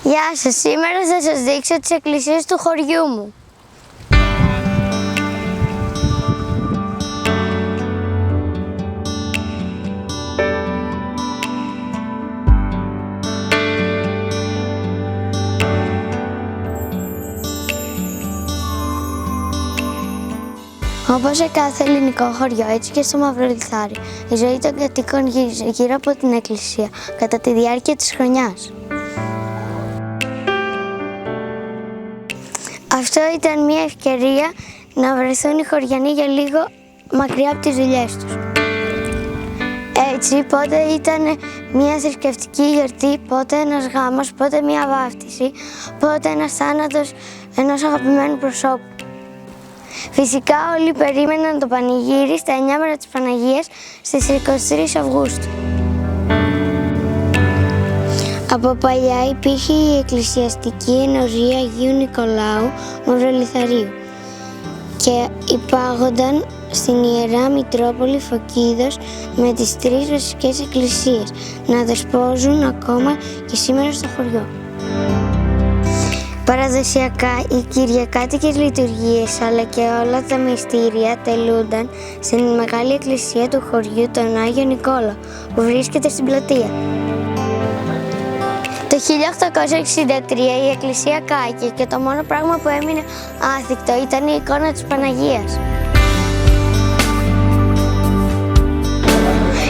Γεια σας, σήμερα θα σας δείξω τις εκκλησίες του χωριού μου. Όπως σε κάθε ελληνικό χωριό, έτσι και στο Μαυρολιθάρι, η ζωή των κατοίκων γύριζε γύρω από την εκκλησία κατά τη διάρκεια της χρονιάς. Αυτό ήταν μια ευκαιρία να βρεθούν οι χωριανοί για λίγο μακριά από τις δουλειές τους. Έτσι, πότε ήταν μια θρησκευτική γιορτή, πότε ένας γάμος, πότε μια βάφτιση, πότε ένας θάνατος ενός αγαπημένου προσώπου. Φυσικά όλοι περίμεναν το πανηγύρι στα 9 μέρα της Παναγίας στις 23 Αυγούστου. Από παλιά υπήρχε η Εκκλησιαστική Ενορία Αγίου Νικολάου Μαυρολιθαρίου και υπάγονταν στην Ιερά Μητρόπολη Φωκίδος με τις 3 βασικές εκκλησίες να δεσπόζουν ακόμα και σήμερα στο χωριό. Παραδοσιακά, οι κυριακάτικες λειτουργίες αλλά και όλα τα μυστήρια τελούνταν στην Μεγάλη Εκκλησία του χωριού, τον Άγιο Νικόλαο, που βρίσκεται στην πλατεία. Το 1863 η εκκλησία κάηκε και το μόνο πράγμα που έμεινε άθικτο ήταν η εικόνα της Παναγίας.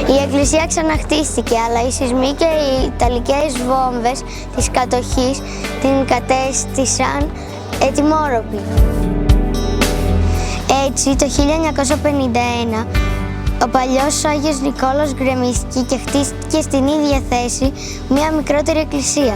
Η εκκλησία ξαναχτίστηκε, αλλά οι σεισμοί και οι ιταλικές βόμβες της κατοχής την κατέστησαν ετοιμόρροπη. Έτσι, το 1951, ο παλιός Άγιος Νικόλαος γκρεμίστηκε και χτίστηκε στην ίδια θέση μια μικρότερη εκκλησία.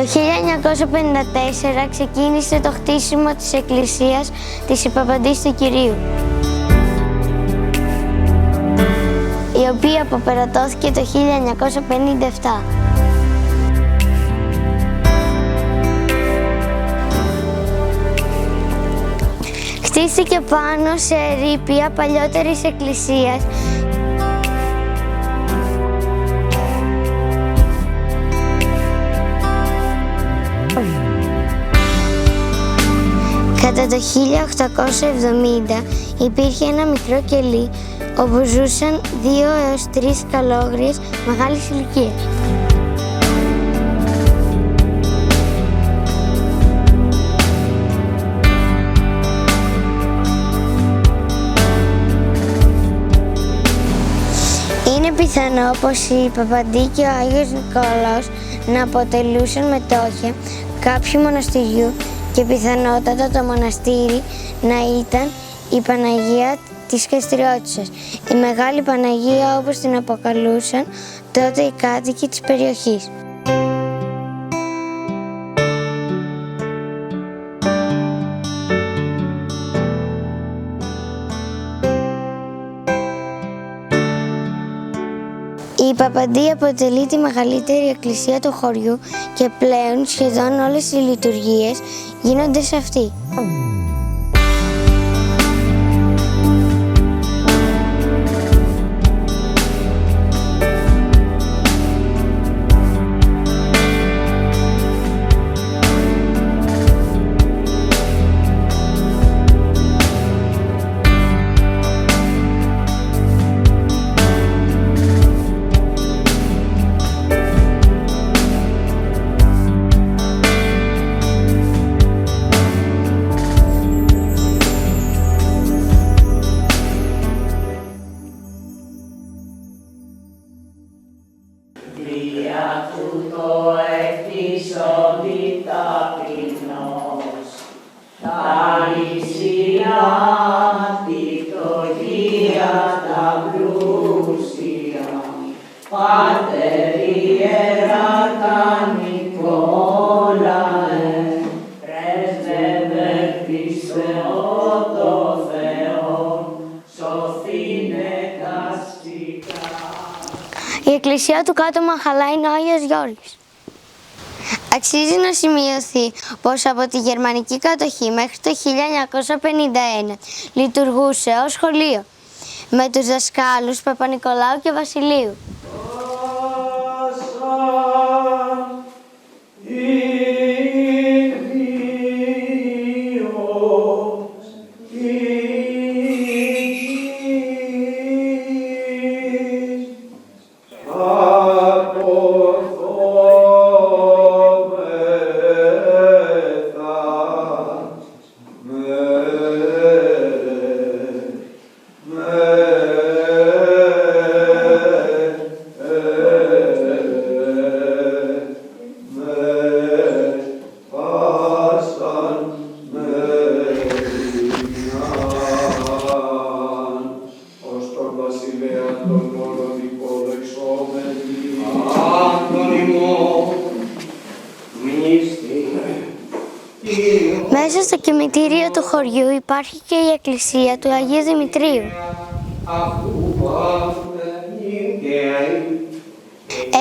Το 1954 ξεκίνησε το χτίσιμο της εκκλησίας της Υπαπαντής του Κυρίου, η οποία αποπερατώθηκε το 1957. Χτίστηκε πάνω σε ερείπια παλιότερης εκκλησίας Κατά το 1870 υπήρχε ένα μικρό κελί όπου ζούσαν 2 έως 3 καλόγριες μεγάλης ηλικίας. Είναι πιθανό πως η Παπαντή και ο Άγιος Νικόλαος να αποτελούσαν μετόχια κάποιου μοναστηριού και πιθανότατα το μοναστήρι να ήταν η Παναγία της Καστριώτισσας, η Μεγάλη Παναγία όπως την αποκαλούσαν τότε οι κάτοικοι της περιοχής. Η Παπαντή αποτελεί τη μεγαλύτερη εκκλησία του χωριού και πλέον σχεδόν όλες οι λειτουργίες γίνονται σε αυτή. εκκλησία του κάτω Μαχαλά είναι ο Άγιος Γιώργης. Αξίζει να σημειωθεί πως από τη γερμανική κατοχή μέχρι το 1951 λειτουργούσε ως σχολείο με τους δασκάλους Παπα-Νικολάου και Βασιλείου. Μέσα στο κημητήριο του χωριού υπάρχει και η εκκλησία του Αγίου Δημητρίου.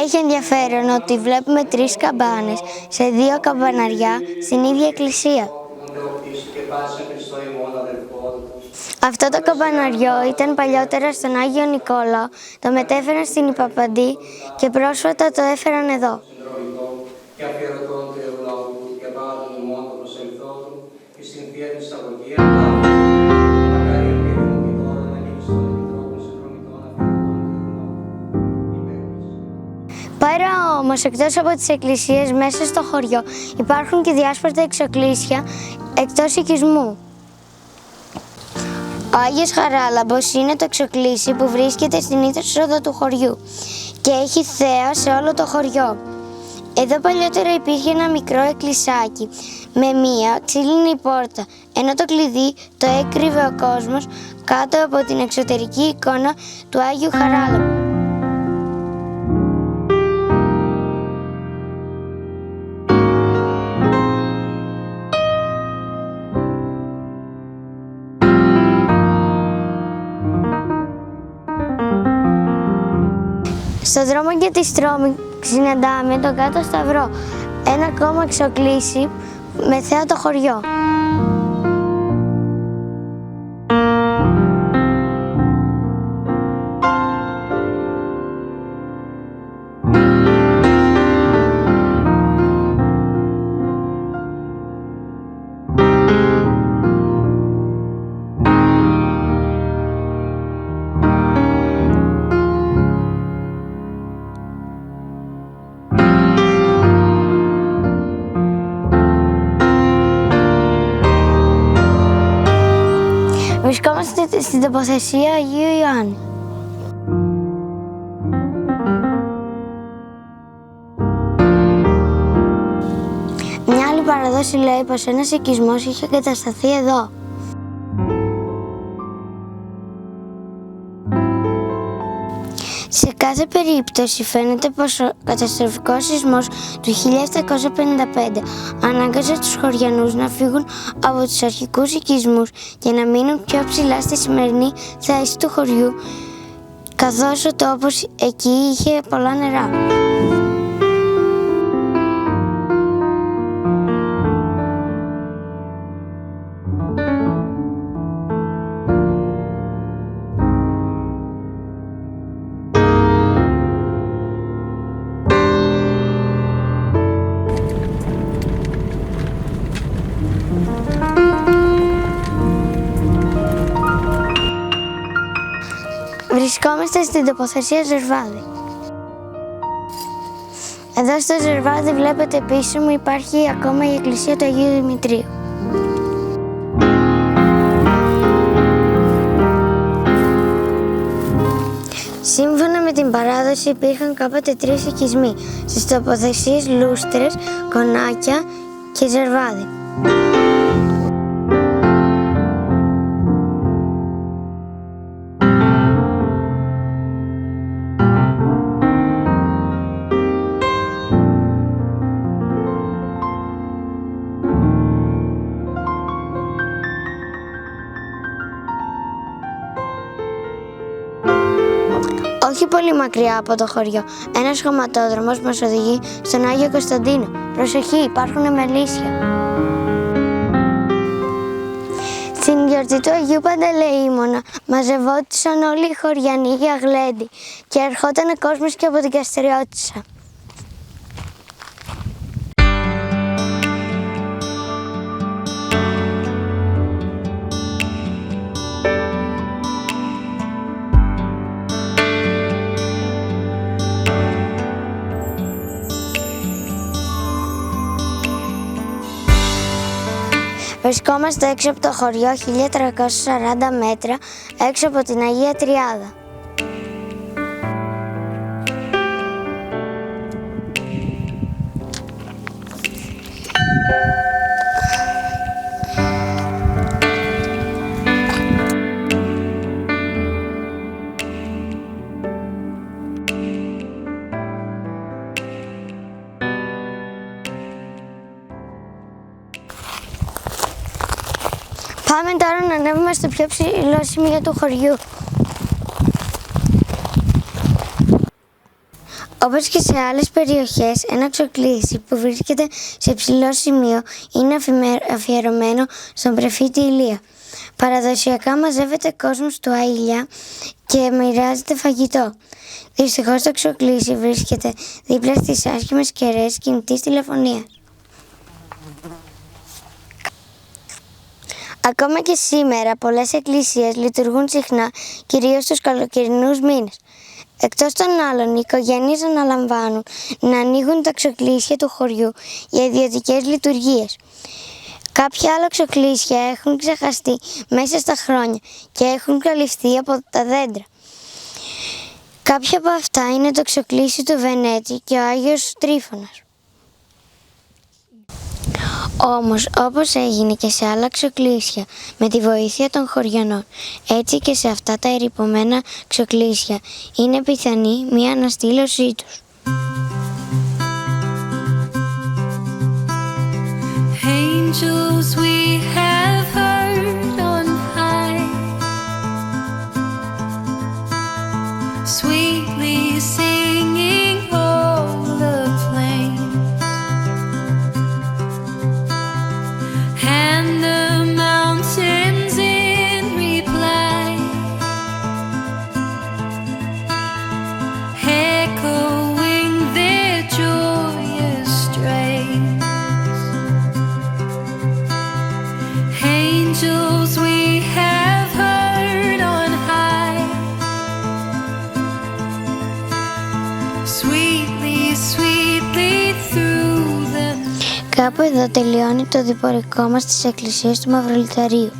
Έχει ενδιαφέρον ότι βλέπουμε 3 καμπάνες σε 2 καμπαναριά στην ίδια εκκλησία. Αυτό το καμπαναριό ήταν παλιότερα στον Άγιο Νικόλαο, το μετέφεραν στην Ιππαπαντή και πρόσφατα το έφεραν εδώ. Πέρα όμως, εκτός από τις εκκλησίες μέσα στο χωριό, υπάρχουν και διάσπαρτα εξοκλήσια εκτός οικισμού. Ο Άγιος Χαράλαμπος είναι το εξοκλήσι που βρίσκεται στην είσοδο του χωριού και έχει θέα σε όλο το χωριό. Εδώ παλιότερα υπήρχε ένα μικρό εκκλησάκι με μία ξύλινη πόρτα, ενώ το κλειδί το έκρυβε ο κόσμος κάτω από την εξωτερική εικόνα του Άγιου Χαράλαμπου. Στο δρόμο για τη Στρώμη συναντάμε τον Κάτω Σταυρό, ένα ακόμα εξοκλήσι με θέα το χωριό. Βρισκόμαστε στην τοποθεσία Αγίου Ιωάννη. Μια άλλη παραδόση λέει πως ένας οικισμός είχε εγκατασταθεί εδώ. Σε κάθε περίπτωση φαίνεται πως ο καταστροφικός σεισμός του 1755 ανάγκασε τους χωριανούς να φύγουν από τους αρχικούς οικισμούς και να μείνουν πιο ψηλά στη σημερινή θέση του χωριού, καθώς ο τόπος εκεί είχε πολλά νερά. Βρισκόμαστε στην τοποθεσία Ζερβάδη. Εδώ στο Ζερβάδι βλέπετε πίσω μου υπάρχει ακόμα η εκκλησία του Αγίου Δημητρίου. Σύμφωνα με την παράδοση υπήρχαν κάποτε 3 οικισμοί στις τοποθεσίες Λούστρες, Κονάκια και Ζερβάδι. Όχι πολύ μακριά από το χωριό, ένας χωματόδρομος μας οδηγεί στον Άγιο Κωνσταντίνο. Προσοχή, υπάρχουν μελίσια. Στην γιορτή του Αγίου Παντελεήμωνα μαζευόντουσαν όλοι οι χωριανοί για γλέντι και ερχόταν κόσμος και από την Καστριώτισσα. Βρισκόμαστε έξω από το χωριό 1340 μέτρα, έξω από την Αγία Τριάδα. Πάμε τώρα να ανέβουμε στο πιο ψηλό σημείο του χωριού. Όπως και σε άλλες περιοχές, ένα ξοκλήσι που βρίσκεται σε ψηλό σημείο είναι αφιερωμένο στον πρεφήτη Ηλία. Παραδοσιακά μαζεύεται κόσμος του Αήλια και μοιράζεται φαγητό. Δυστυχώς το ξοκλήσι βρίσκεται δίπλα στις άσχημες κεραίες κινητής τηλεφωνίας. Ακόμα και σήμερα, πολλές εκκλησίες λειτουργούν συχνά, κυρίως στους καλοκαιρινούς μήνες. Εκτός των άλλων, οι οικογένειες αναλαμβάνουν να ανοίγουν τα ξοκλήσια του χωριού για ιδιωτικές λειτουργίες. Κάποια άλλα ξοκλήσια έχουν ξεχαστεί μέσα στα χρόνια και έχουν καλυφθεί από τα δέντρα. Κάποια από αυτά είναι το ξοκλήσι του Βενέτσι και ο Άγιος Τρίφωνας. Όμως, όπως έγινε και σε άλλα ξοκλήσια, με τη βοήθεια των χωριανών, έτσι και σε αυτά τα ερειπωμένα ξοκλήσια, είναι πιθανή μια αναστήλωσή τους. Angels we have heard on high, sweetly singing all the plain, and the mountains in reply echoing their joyous strain. Angels we have heard on high, sweetly, sweetly through the... Κάπου εδώ τελειώνει το διπορικό μας της Εκκλησίας του Μαυρολιταρίου.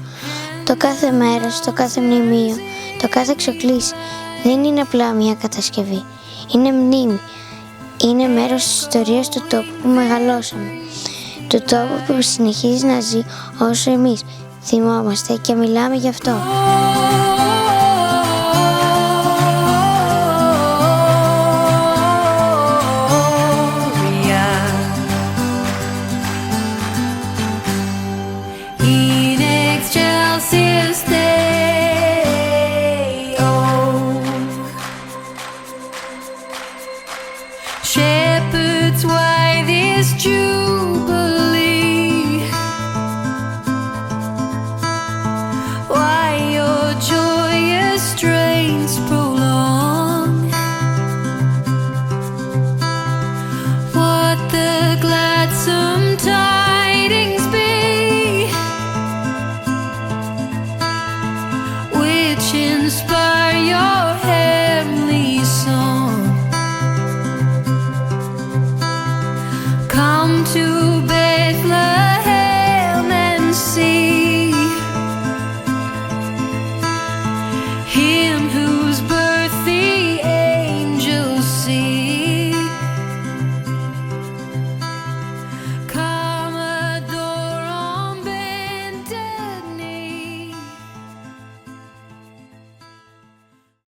Το κάθε μέρος, το κάθε μνημείο, το κάθε ξοκλήσι δεν είναι απλά μια κατασκευή. Είναι μνήμη. Είναι μέρος της ιστορίας του τόπου που μεγαλώσαμε. Του τόπου που συνεχίζει να ζει όσο εμείς θυμόμαστε και μιλάμε γι' αυτό. In excelsis Deo, shepherds, why this jubilee? Why your joyous strains prolong? What the gladsome tidings be, which inspire your heavenly song? Come to Bethlehem and see Him who